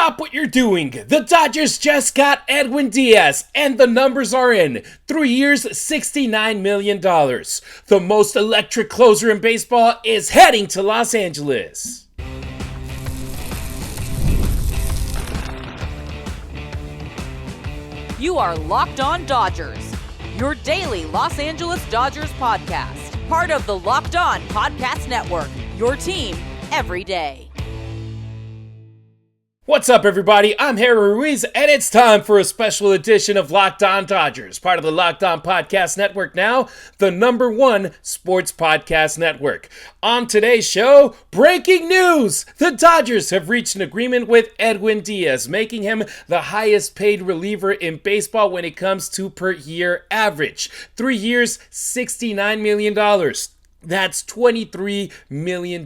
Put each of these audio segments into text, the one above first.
Stop what you're doing. The Dodgers just got Edwin Diaz, and the numbers are in. 3 years, $69 million. The most electric closer in baseball is heading to Los Angeles. You are Locked On Dodgers, your daily Los Angeles Dodgers podcast. Part of the Locked On Podcast Network, your team every day. What's up, everybody? I'm Harry Ruiz, and it's time for a special edition of Locked On Dodgers, part of the Locked On Podcast Network now, the #1 sports podcast network. On today's show, breaking news! The Dodgers have reached an agreement with Edwin Diaz, making him the highest paid reliever in baseball when it comes to per year average. 3 years, $69 million. That's $23 million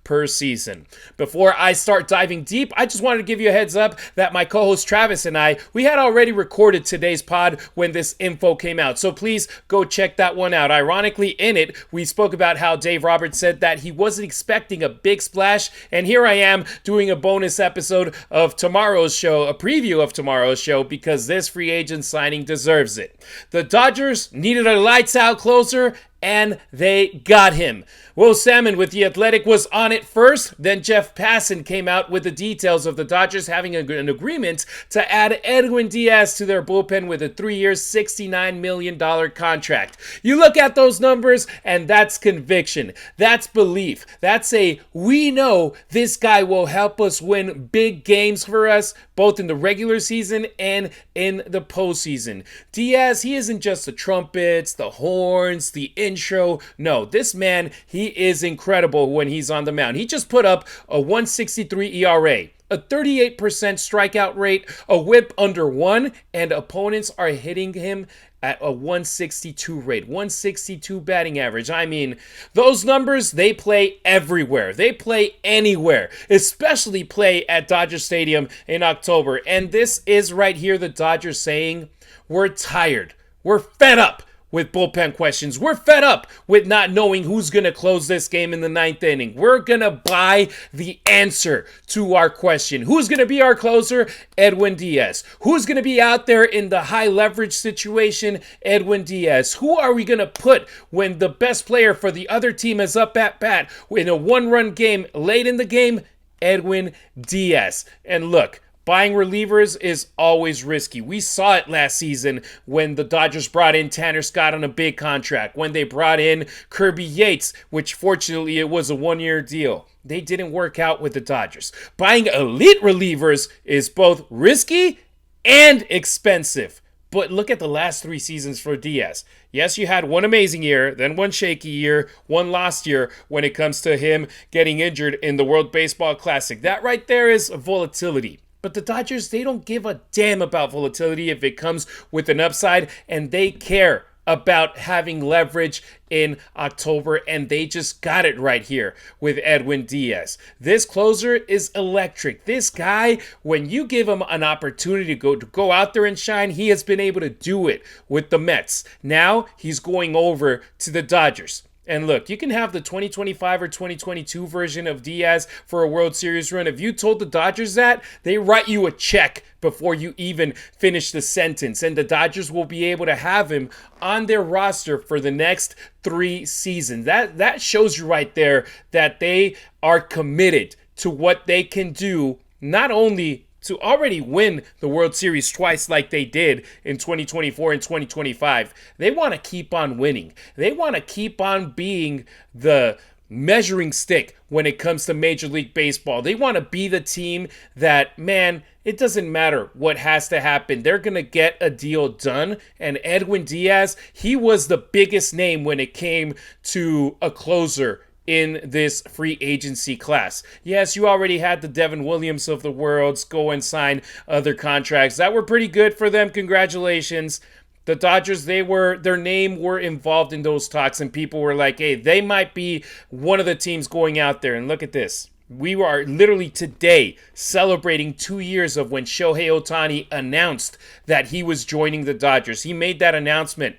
per season. Before I start diving deep, I just wanted to give you a heads up that my co-host Travis and we had already recorded today's pod when this info came out. So please go check that one out. Ironically, in it, we spoke about how Dave Roberts said that he wasn't expecting a big splash. And here I am doing a bonus episode of tomorrow's show, a preview of tomorrow's show, because this free agent signing deserves it. The Dodgers needed a lights out closer, and they got him. Will Salmon with The Athletic was on it first. Then Jeff Passan came out with the details of the Dodgers having an agreement to add Edwin Diaz to their bullpen with a 3-year, $69 million contract. You look at those numbers, and that's conviction. That's belief. That's we know this guy will help us win big games for us, both in the regular season and in the postseason. Diaz, he isn't just the trumpets, the horns, the intro. No, this man, he is incredible when he's on the mound. He just put up a 1.63 ERA, a 38% strikeout rate, a whip under 1, and opponents are hitting him at a 162 rate, 162 batting average. I mean, those numbers, they play everywhere. They play anywhere, especially play at Dodger Stadium in October. And this is right here the Dodgers saying, we're tired. We're fed up with bullpen questions. We're fed up with not knowing who's going to close this game in the 9th inning. We're going to buy the answer to our question. Who's going to be our closer? Edwin Diaz. Who's going to be out there in the high leverage situation? Edwin Diaz. Who are we going to put when the best player for the other team is up at bat in a one-run game late in the game? Edwin Diaz. And look, buying relievers is always risky. We saw it last season when the Dodgers brought in Tanner Scott on a big contract, when they brought in Kirby Yates, which fortunately it was a 1-year deal. They didn't work out with the Dodgers. Buying elite relievers is both risky and expensive. But look at the last 3 seasons for Diaz. Yes, you had one amazing year, then one shaky year, one lost year when it comes to him getting injured in the World Baseball Classic. That right there is volatility. But the Dodgers, they don't give a damn about volatility if it comes with an upside, and they care about having leverage in October, and they just got it right here with Edwin Diaz. This closer is electric. This guy, when you give him an opportunity to go out there and shine, he has been able to do it with the Mets. Now he's going over to the Dodgers. And look, you can have the 2025 or 2022 version of Diaz for a World Series run. If you told the Dodgers that, they write you a check before you even finish the sentence. And the Dodgers will be able to have him on their roster for the next 3 seasons. That shows you right there that they are committed to what they can do, not only to already win the World Series twice like they did in 2024 and 2025. They want to keep on winning. They want to keep on being the measuring stick when it comes to Major League Baseball. They want to be the team that, man, it doesn't matter what has to happen. They're going to get a deal done. And Edwin Diaz, he was the biggest name when it came to a closer in this free agency class. Yes, you already had the Devin Williams of the world go and sign other contracts that were pretty good for them. Congratulations. The Dodgers, their name were involved in those talks, and people were like, hey, they might be one of the teams going out there. And look at this. We are literally today celebrating 2 years of when Shohei Ohtani announced that he was joining the Dodgers. He made that announcement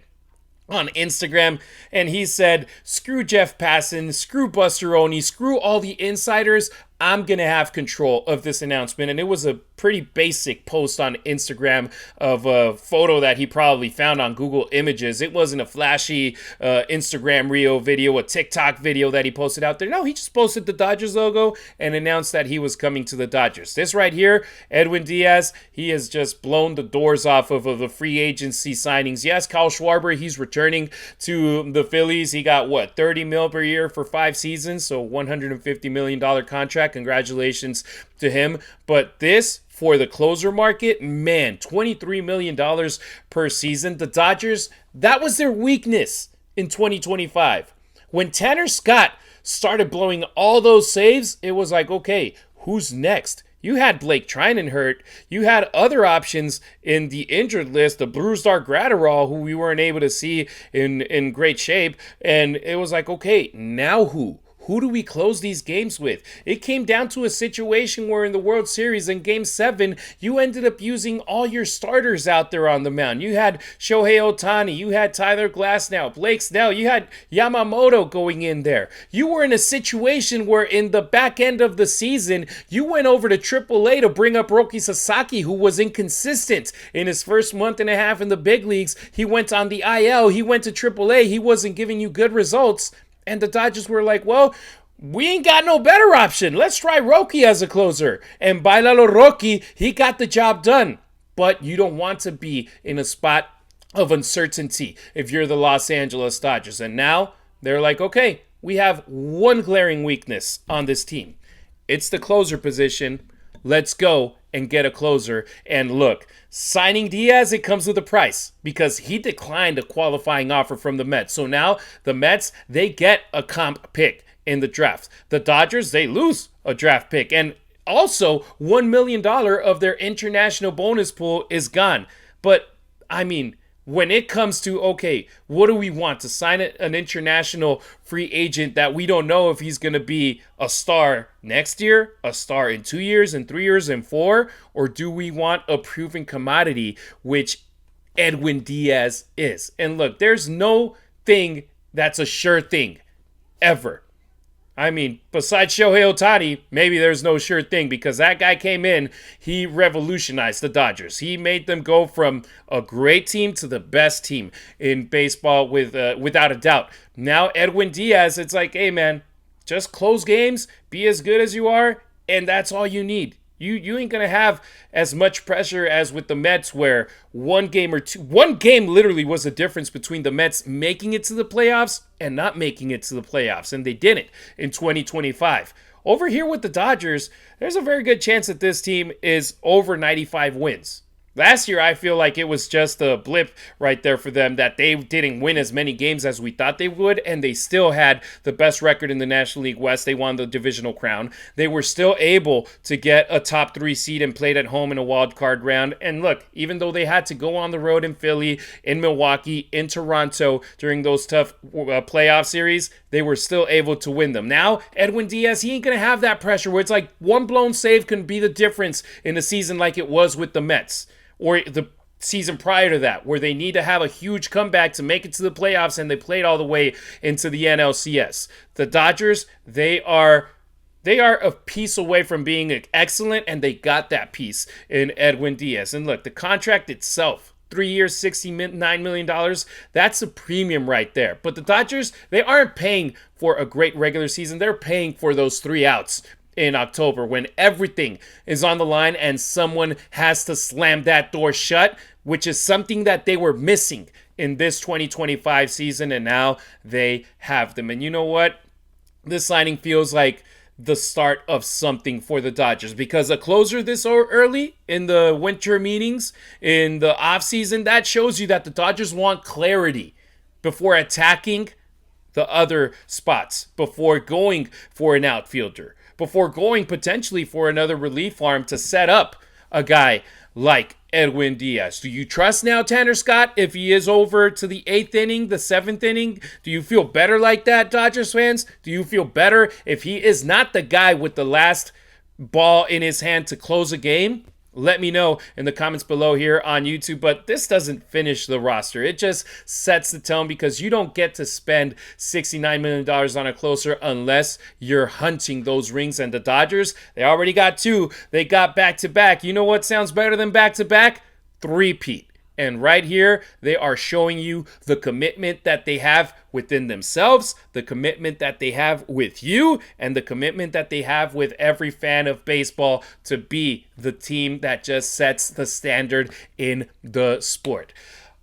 on Instagram, and he said, screw Jeff Passan, screw Buster Olney, screw all the insiders. I'm going to have control of this announcement. And it was a pretty basic post on Instagram of a photo that he probably found on Google Images. It wasn't a flashy Instagram Reel video, a TikTok video that he posted out there. No, he just posted the Dodgers logo and announced that he was coming to the Dodgers. This right here, Edwin Diaz, he has just blown the doors off of the free agency signings. Yes, Kyle Schwarber, he's returning to the Phillies. He got, $30 million per year for 5 seasons, so $150 million contract. Congratulations to him. But this, for the closer market, man, $23 million per season. The Dodgers, that was their weakness in 2025. When Tanner Scott started blowing all those saves, it was like, okay, who's next? You had Blake Trinan hurt. You had other options in the injured list, the bruised Art Gratterall, who we weren't able to see in great shape. And it was like, okay, now who? Who do we close these games with? It came down to a situation where in the World Series in Game 7, you ended up using all your starters out there on the mound. You had Shohei Ohtani, you had Tyler Glasnow, Blake Snell, you had Yamamoto going in there. You were in a situation where in the back end of the season, you went over to AAA to bring up Roki Sasaki, who was inconsistent in his first month and a half in the big leagues. He went on the IL, he went to AAA, he wasn't giving you good results. And the Dodgers were like, well, we ain't got no better option. Let's try Roki as a closer. And Bailalo Roki, he got the job done. But you don't want to be in a spot of uncertainty if you're the Los Angeles Dodgers. And now they're like, okay, we have one glaring weakness on this team. It's the closer position. Let's go and get a closer. And look, signing Diaz, it comes with a price because he declined a qualifying offer from the Mets. So now the Mets, they get a comp pick in the draft. The Dodgers, they lose a draft pick. And also, $1 million of their international bonus pool is gone. But, I mean, when it comes to, okay, what do we want? To sign an international free agent that we don't know if he's going to be a star next year, a star in 2 years, in 3 years, in 4? Or do we want a proven commodity, which Edwin Diaz is? And look, there's no thing that's a sure thing, ever. I mean, besides Shohei Ohtani, maybe there's no sure thing because that guy came in, he revolutionized the Dodgers. He made them go from a great team to the best team in baseball without a doubt. Now, Edwin Diaz, it's like, hey, man, just close games, be as good as you are, and that's all you need. You ain't going to have as much pressure as with the Mets where one game literally was the difference between the Mets making it to the playoffs and not making it to the playoffs. And they didn't in 2025. Over here with the Dodgers, there's a very good chance that this team is over 95 wins. Last year, I feel like it was just a blip right there for them that they didn't win as many games as we thought they would, and they still had the best record in the National League West. They won the divisional crown. They were still able to get a top 3 seed and played at home in a wild card round. And look, even though they had to go on the road in Philly, in Milwaukee, in Toronto during those tough playoff series, they were still able to win them. Now, Edwin Diaz, he ain't going to have that pressure where it's like one blown save can be the difference in a season like it was with the Mets. Or the season prior to that, where they need to have a huge comeback to make it to the playoffs, and they played all the way into the NLCS. The Dodgers, they are a piece away from being excellent, and they got that piece in Edwin Diaz. And look, the contract itself, 3 years, $69 million, that's a premium right there. But the Dodgers, they aren't paying for a great regular season. They're paying for those 3 outs in October when everything is on the line and someone has to slam that door shut, which is something that they were missing in this 2025 season, and now they have them. And you know what? This signing feels like the start of something for the Dodgers because a closer this early in the winter meetings, in the offseason, that shows you that the Dodgers want clarity before attacking the other spots, before going for an outfielder, before going potentially for another relief arm to set up a guy like Edwin Diaz. Do you trust now Tanner Scott if he is over to the 8th inning, the 7th inning? Do you feel better like that, Dodgers fans? Do you feel better if he is not the guy with the last ball in his hand to close a game? Let me know in the comments below here on YouTube, but this doesn't finish the roster. It just sets the tone because you don't get to spend $69 million on a closer unless you're hunting those rings. And the Dodgers, they already got 2. They got back-to-back. You know what sounds better than back-to-back? Three-peat. And right here, they are showing you the commitment that they have within themselves, the commitment that they have with you, and the commitment that they have with every fan of baseball to be the team that just sets the standard in the sport.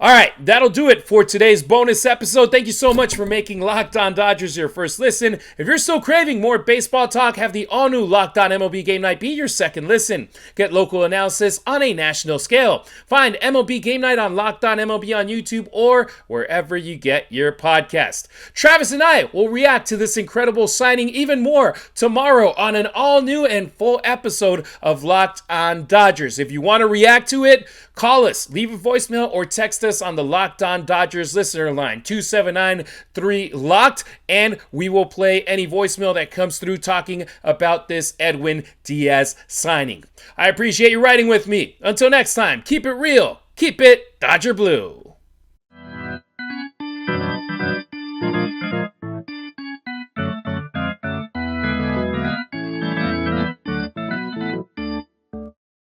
All right, that'll do it for today's bonus episode. Thank you so much for making Locked On Dodgers your first listen. If you're still craving more baseball talk, have the all-new Locked On MLB Game Night be your second listen. Get local analysis on a national scale. Find MLB Game Night on Locked On MLB on YouTube or wherever you get your podcast. Travis and I will react to this incredible signing even more tomorrow on an all-new and full episode of Locked On Dodgers. If you want to react to it, call us, leave a voicemail, or text us on the Locked On Dodgers listener line, 279-3-LOCKED, and we will play any voicemail that comes through talking about this Edwin Diaz signing. I appreciate you riding with me. Until next time, keep it real, keep it Dodger Blue.